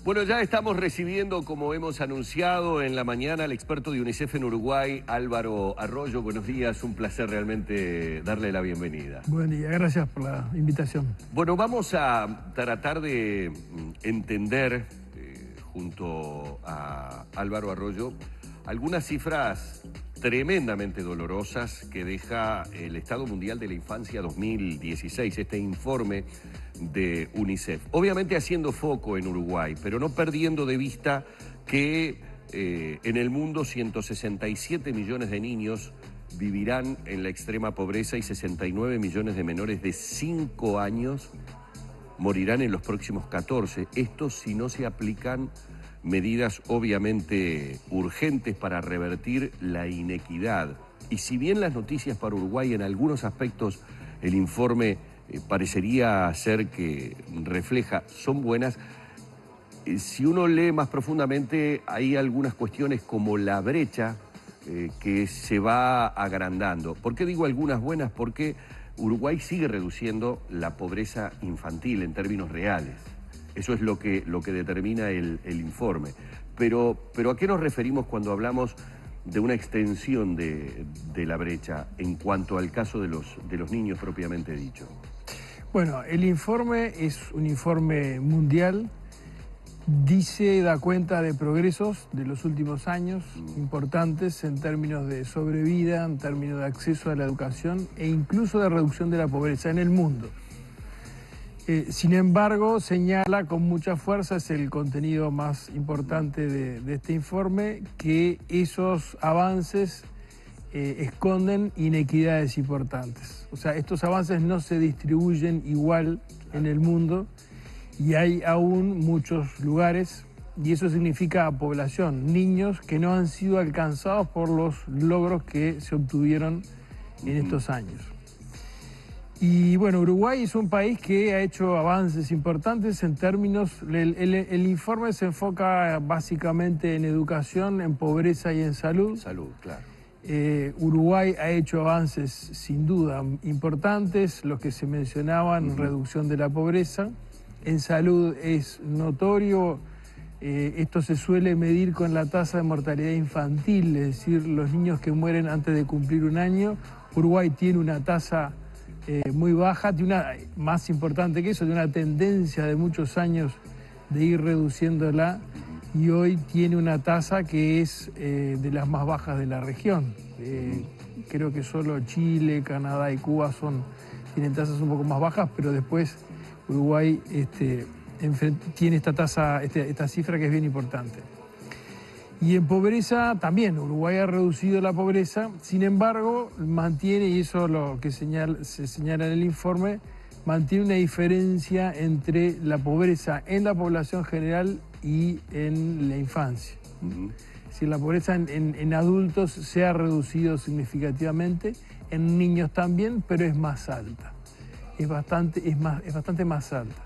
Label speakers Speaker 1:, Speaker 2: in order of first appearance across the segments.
Speaker 1: Bueno, ya estamos recibiendo, como hemos anunciado en la mañana, al experto de UNICEF en Uruguay, Álvaro Arroyo. Buenos días, un placer realmente darle la bienvenida.
Speaker 2: Buen día, gracias por la invitación.
Speaker 1: Bueno, vamos a tratar de entender, junto a Álvaro Arroyo, algunas cifras tremendamente dolorosas que deja el Estado Mundial de la Infancia 2016, este informe de UNICEF. Obviamente haciendo foco en Uruguay, pero no perdiendo de vista que en el mundo 167 millones de niños vivirán en la extrema pobreza y 69 millones de menores de 5 años morirán en los próximos 14. Esto si no se aplican medidas obviamente urgentes para revertir la inequidad. Y si bien las noticias para Uruguay en algunos aspectos el informe parecería ser que refleja, son buenas, si uno lee más profundamente hay algunas cuestiones como la brecha que se va agrandando. ¿Por qué digo algunas buenas? Porque Uruguay sigue reduciendo la pobreza infantil en términos reales. Eso es lo que determina el informe. Pero ¿a qué nos referimos cuando hablamos de una extensión de la brecha en cuanto al caso de los niños propiamente dicho?
Speaker 2: Bueno, el informe es un informe mundial. Da cuenta de progresos de los últimos años importantes en términos de sobrevida, en términos de acceso a la educación e incluso de reducción de la pobreza en el mundo. Sin embargo, señala con mucha fuerza, es el contenido más importante de este informe, que esos avances esconden inequidades importantes. O sea, estos avances no se distribuyen igual en el mundo y hay aún muchos lugares, y eso significa población, niños que no han sido alcanzados por los logros que se obtuvieron en estos años. Y bueno, Uruguay es un país que ha hecho avances importantes en términos... El informe se enfoca básicamente en educación, en pobreza y en salud.
Speaker 1: Salud, claro.
Speaker 2: Uruguay ha hecho avances sin duda importantes, los que se mencionaban, reducción de la pobreza. En salud es notorio, esto se suele medir con la tasa de mortalidad infantil, es decir, los niños que mueren antes de cumplir un año. Uruguay tiene una tasa muy baja, más importante que eso, de una tendencia de muchos años de ir reduciiéndola, y hoy tiene una tasa que es de las más bajas de la región. Creo que solo Chile, Canadá y Cuba tienen tasas un poco más bajas, pero después Uruguay tiene esta cifra que es bien importante. Y en pobreza también, Uruguay ha reducido la pobreza, sin embargo, mantiene, y eso es lo que se señala en el informe, mantiene una diferencia entre la pobreza en la población general y en la infancia. Es decir, la pobreza en adultos se ha reducido significativamente, en niños también, pero es más alta. Es bastante más alta.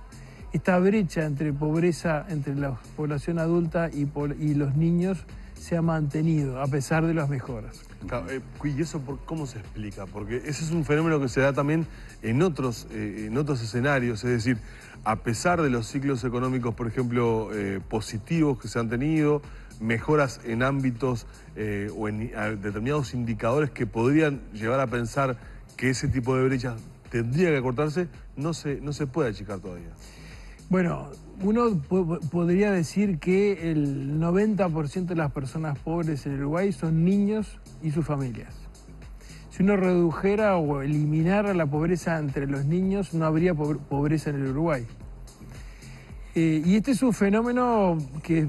Speaker 2: Esta brecha entre pobreza entre la población adulta y los niños se ha mantenido a pesar de las mejoras.
Speaker 3: Claro, ¿y eso cómo se explica? Porque ese es un fenómeno que se da también en otros escenarios, es decir, a pesar de los ciclos económicos, por ejemplo, positivos que se han tenido, mejoras en ámbitos o en determinados indicadores que podrían llevar a pensar que ese tipo de brechas tendría que acortarse, no se puede achicar todavía.
Speaker 2: Bueno, uno podría decir que el 90% de las personas pobres en Uruguay son niños y sus familias. Si uno redujera o eliminara la pobreza entre los niños, no habría pobreza en el Uruguay. Y este es un fenómeno que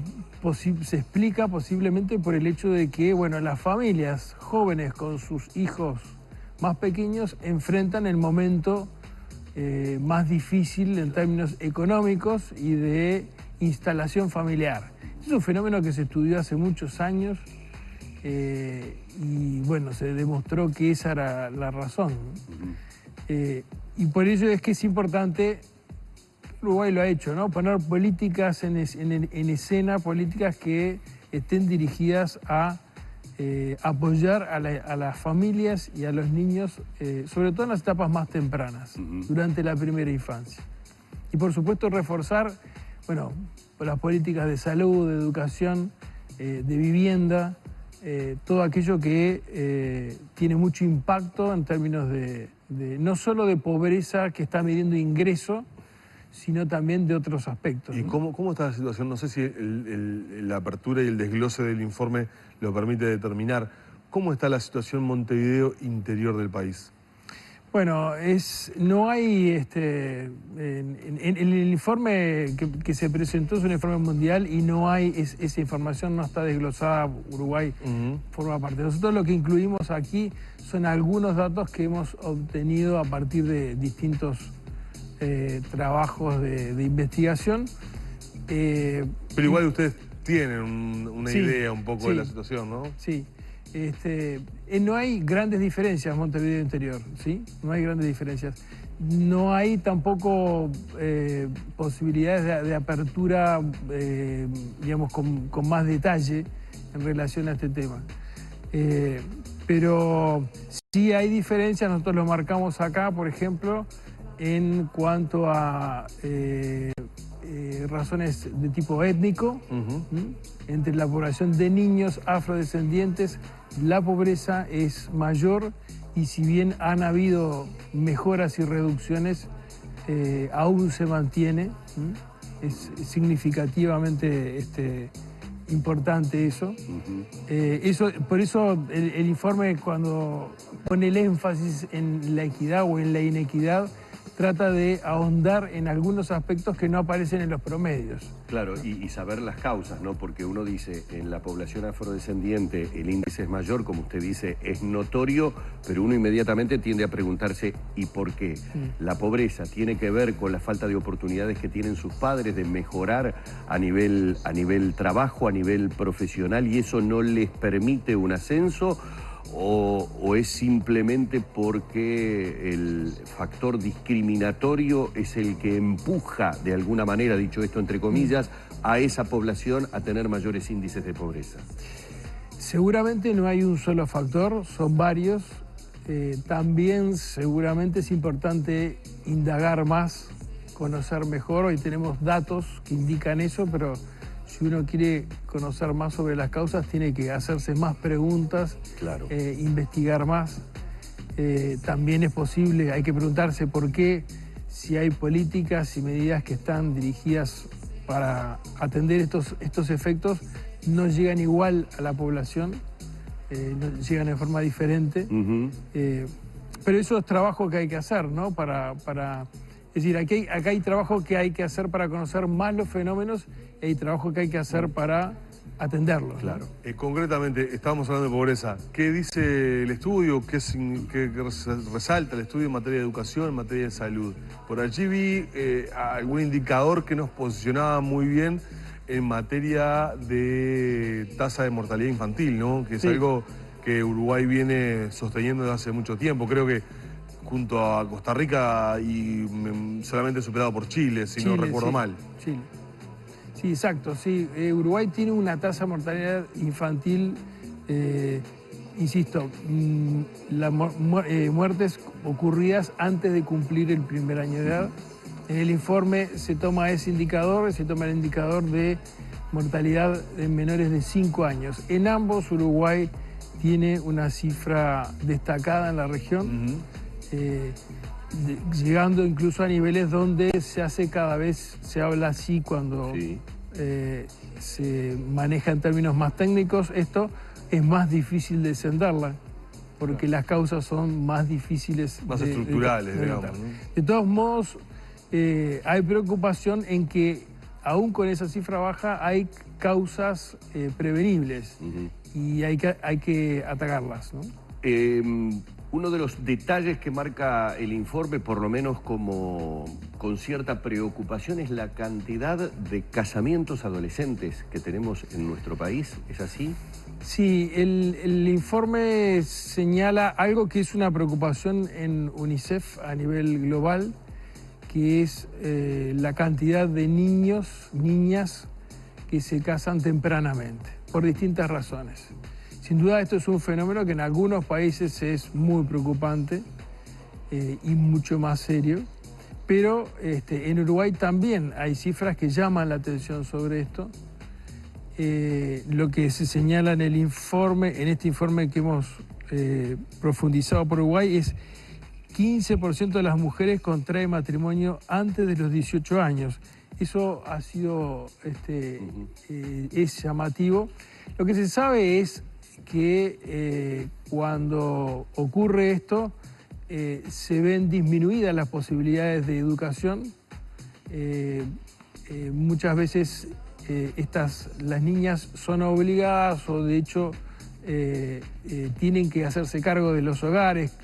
Speaker 2: se explica posiblemente por el hecho de que, bueno, las familias jóvenes con sus hijos más pequeños enfrentan el momento más difícil en términos económicos y de instalación familiar. Es un fenómeno que se estudió hace muchos años y bueno, se demostró que esa era la razón. Y por ello es que es importante, Uruguay lo ha hecho, ¿no? Poner políticas en escena, políticas que estén dirigidas a apoyar a las familias y a los niños, sobre todo en las etapas más tempranas, durante la primera infancia. Y por supuesto reforzar bueno, por las políticas de salud, de educación, de vivienda, todo aquello que tiene mucho impacto en términos de no solo de pobreza que está midiendo ingreso, sino también de otros aspectos.
Speaker 3: ¿Y
Speaker 2: ¿no?
Speaker 3: cómo está la situación? No sé si la apertura y el desglose del informe lo permite determinar. ¿Cómo está la situación en Montevideo interior del país?
Speaker 2: Bueno, no hay, en el informe que se presentó es un informe mundial y no hay, esa información no está desglosada, Uruguay forma parte. Nosotros lo que incluimos aquí son algunos datos que hemos obtenido a partir de distintos trabajos de investigación.
Speaker 3: Pero igual ustedes tienen una idea un poco de la situación, ¿no?
Speaker 2: Sí. No hay grandes diferencias en Montevideo Interior, ¿sí? No hay grandes diferencias. No hay tampoco posibilidades de apertura, digamos, con más detalle en relación a este tema. Pero sí hay diferencias, nosotros lo marcamos acá, por ejemplo, en cuanto a razones de tipo étnico, entre la población de niños afrodescendientes, la pobreza es mayor y si bien han habido mejoras y reducciones, aún se mantiene. Es significativamente importante eso. Por eso el informe, cuando pone el énfasis en la equidad o en la inequidad, trata de ahondar en algunos aspectos que no aparecen en los promedios.
Speaker 1: Claro, y saber las causas, ¿no? Porque uno dice, en la población afrodescendiente el índice es mayor, como usted dice, es notorio, pero uno inmediatamente tiende a preguntarse, ¿y por qué? La pobreza tiene que ver con la falta de oportunidades que tienen sus padres de mejorar a nivel trabajo, a nivel profesional, y eso no les permite un ascenso. ¿O es simplemente porque el factor discriminatorio es el que empuja, de alguna manera, dicho esto entre comillas, a esa población a tener mayores índices de pobreza?
Speaker 2: Seguramente no hay un solo factor, son varios. También seguramente es importante indagar más, conocer mejor. Hoy tenemos datos que indican eso, pero si uno quiere conocer más sobre las causas, tiene que hacerse más preguntas,
Speaker 1: claro.
Speaker 2: Investigar más. También es posible, hay que preguntarse por qué, si hay políticas y medidas que están dirigidas para atender estos efectos, no llegan igual a la población, no llegan de forma diferente. Pero eso es trabajo que hay que hacer, ¿no? Es decir, acá hay trabajo que hay que hacer para conocer más los fenómenos y hay trabajo que hay que hacer para atenderlos.
Speaker 1: Claro.
Speaker 3: Concretamente, estábamos hablando de pobreza. ¿Qué dice el estudio? ¿Qué resalta el estudio en materia de educación, en materia de salud? Por allí vi algún indicador que nos posicionaba muy bien en materia de tasa de mortalidad infantil, ¿no? Que es algo que Uruguay viene sosteniendo desde hace mucho tiempo. Creo que junto a Costa Rica y solamente superado por Chile, si no recuerdo mal.
Speaker 2: Chile. Sí, exacto. Sí. Uruguay tiene una tasa de mortalidad infantil, insisto, muertes ocurridas antes de cumplir el primer año de edad. En el informe se toma ese indicador, se toma el indicador de mortalidad en menores de 5 años. En ambos, Uruguay tiene una cifra destacada en la región. Llegando incluso a niveles donde se habla así cuando se maneja en términos más técnicos. Esto es más difícil descenderla, porque las causas son más difíciles.
Speaker 3: Más estructurales, digamos, ¿no?
Speaker 2: De todos modos, hay preocupación en que, aún con esa cifra baja, hay causas prevenibles y hay que atacarlas, ¿no?
Speaker 1: Uno de los detalles que marca el informe, por lo menos con cierta preocupación, es la cantidad de casamientos adolescentes que tenemos en nuestro país. ¿Es así?
Speaker 2: Sí, el informe señala algo que es una preocupación en UNICEF a nivel global, que es la cantidad de niños, niñas que se casan tempranamente, por distintas razones. Sin duda esto es un fenómeno que en algunos países es muy preocupante y mucho más serio, Pero en Uruguay también hay cifras que llaman la atención sobre esto. Lo que se señala en el informe, en este informe que hemos profundizado por Uruguay, es 15% de las mujeres contraen matrimonio antes de los 18 años. Eso ha sido, es llamativo. Lo que se sabe es que cuando ocurre esto, se ven disminuidas las posibilidades de educación. Muchas veces las niñas son obligadas o de hecho tienen que hacerse cargo de los hogares,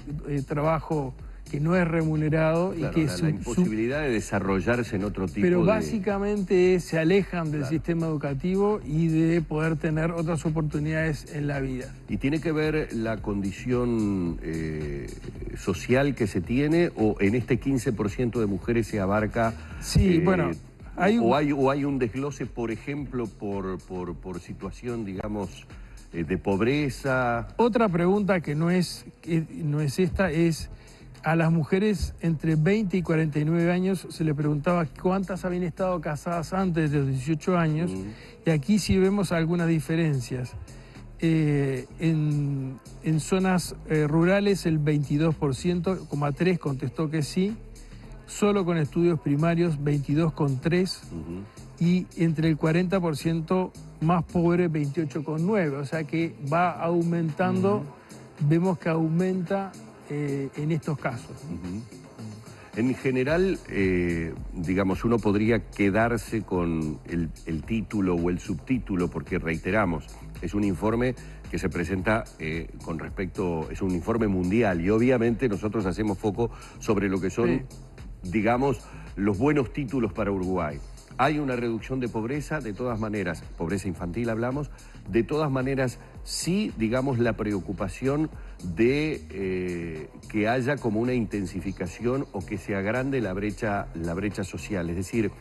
Speaker 2: trabajo que no es remunerado.
Speaker 1: Claro,
Speaker 2: y que
Speaker 1: la imposibilidad de desarrollarse en otro tipo
Speaker 2: pero
Speaker 1: de...
Speaker 2: básicamente se alejan del
Speaker 1: Claro.
Speaker 2: sistema educativo y de poder tener otras oportunidades en la vida.
Speaker 1: ¿Y tiene que ver la condición social que se tiene o en este 15% de mujeres se abarca...
Speaker 2: Sí, bueno, hay
Speaker 1: un desglose, por ejemplo, por situación, digamos, de pobreza?
Speaker 2: Otra pregunta que no es esta es... A las mujeres entre 20 y 49 años se le preguntaba cuántas habían estado casadas antes de los 18 años, y aquí sí vemos algunas diferencias. En zonas rurales el 22,3% contestó que sí, solo con estudios primarios 22,3%, y entre el 40% más pobre 28,9%, o sea que va aumentando, vemos que aumenta en estos casos.
Speaker 1: En general, digamos, uno podría quedarse con el título o el subtítulo, porque reiteramos, es un informe que se presenta con respecto, es un informe mundial y obviamente nosotros hacemos foco sobre lo que son, digamos, los buenos títulos para Uruguay. Hay una reducción de pobreza, de todas maneras, pobreza infantil hablamos, de todas maneras sí, digamos, la preocupación de que haya como una intensificación o que se agrande la brecha social. Es decir,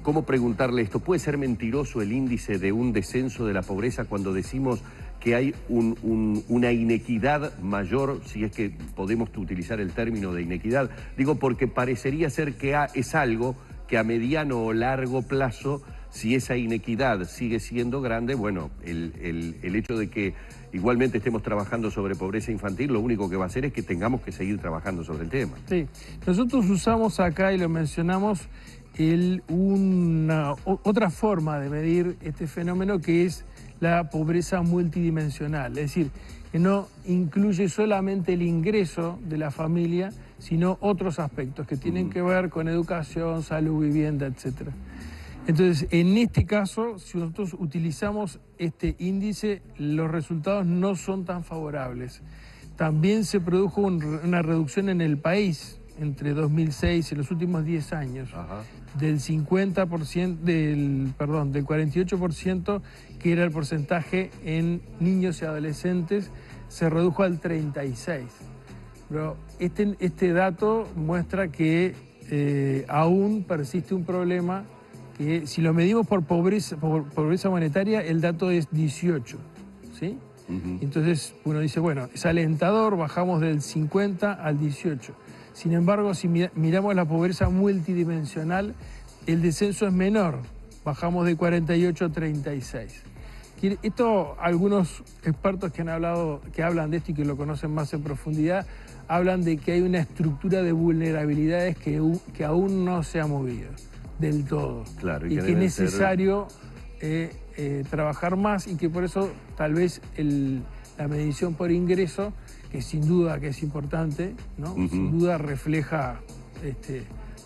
Speaker 1: ¿cómo preguntarle esto? ¿Puede ser mentiroso el índice de un descenso de la pobreza cuando decimos que hay una inequidad mayor, si es que podemos utilizar el término de inequidad? Digo, porque parecería ser que es algo que a mediano o largo plazo, si esa inequidad sigue siendo grande, bueno, el hecho de que igualmente estemos trabajando sobre pobreza infantil, lo único que va a hacer es que tengamos que seguir trabajando sobre el tema.
Speaker 2: Sí, nosotros usamos acá, y lo mencionamos, otra forma de medir este fenómeno, que es la pobreza multidimensional, es decir, que no incluye solamente el ingreso de la familia, sino otros aspectos que tienen que ver con educación, salud, vivienda, etc. Entonces, en este caso, si nosotros utilizamos este índice, los resultados no son tan favorables. También se produjo una reducción en el país entre 2006 y los últimos 10 años, del 50%, del 48%, que era el porcentaje en niños y adolescentes, se redujo al 36%. Pero este dato muestra que aún persiste un problema que, si lo medimos por pobreza monetaria, el dato es 18, ¿sí? Entonces uno dice, bueno, es alentador, bajamos del 50 al 18. Sin embargo, si miramos la pobreza multidimensional, el descenso es menor, bajamos de 48 a 36. Esto, algunos expertos que hablan de esto y que lo conocen más en profundidad, hablan de que hay una estructura de vulnerabilidades que aún no se ha movido del todo.
Speaker 1: Claro,
Speaker 2: y que es necesario trabajar más, y que por eso tal vez la medición por ingreso, que sin duda que es importante, ¿no? Sin duda refleja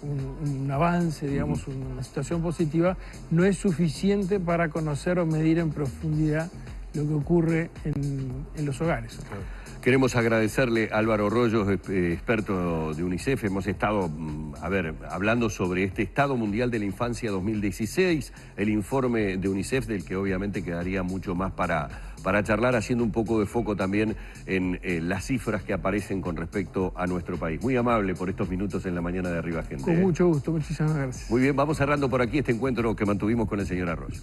Speaker 2: un avance, digamos, una situación positiva, no es suficiente para conocer o medir en profundidad lo que ocurre en los hogares.
Speaker 1: Queremos agradecerle a Álvaro Rollos, experto de UNICEF. Hemos estado, hablando sobre este Estado Mundial de la Infancia 2016, el informe de UNICEF, del que obviamente quedaría mucho más para charlar, haciendo un poco de foco también en las cifras que aparecen con respecto a nuestro país. Muy amable por estos minutos en la mañana de Arriba Gente.
Speaker 2: Con mucho gusto, muchísimas gracias.
Speaker 1: Muy bien, vamos cerrando por aquí este encuentro que mantuvimos con el señor Arroyo.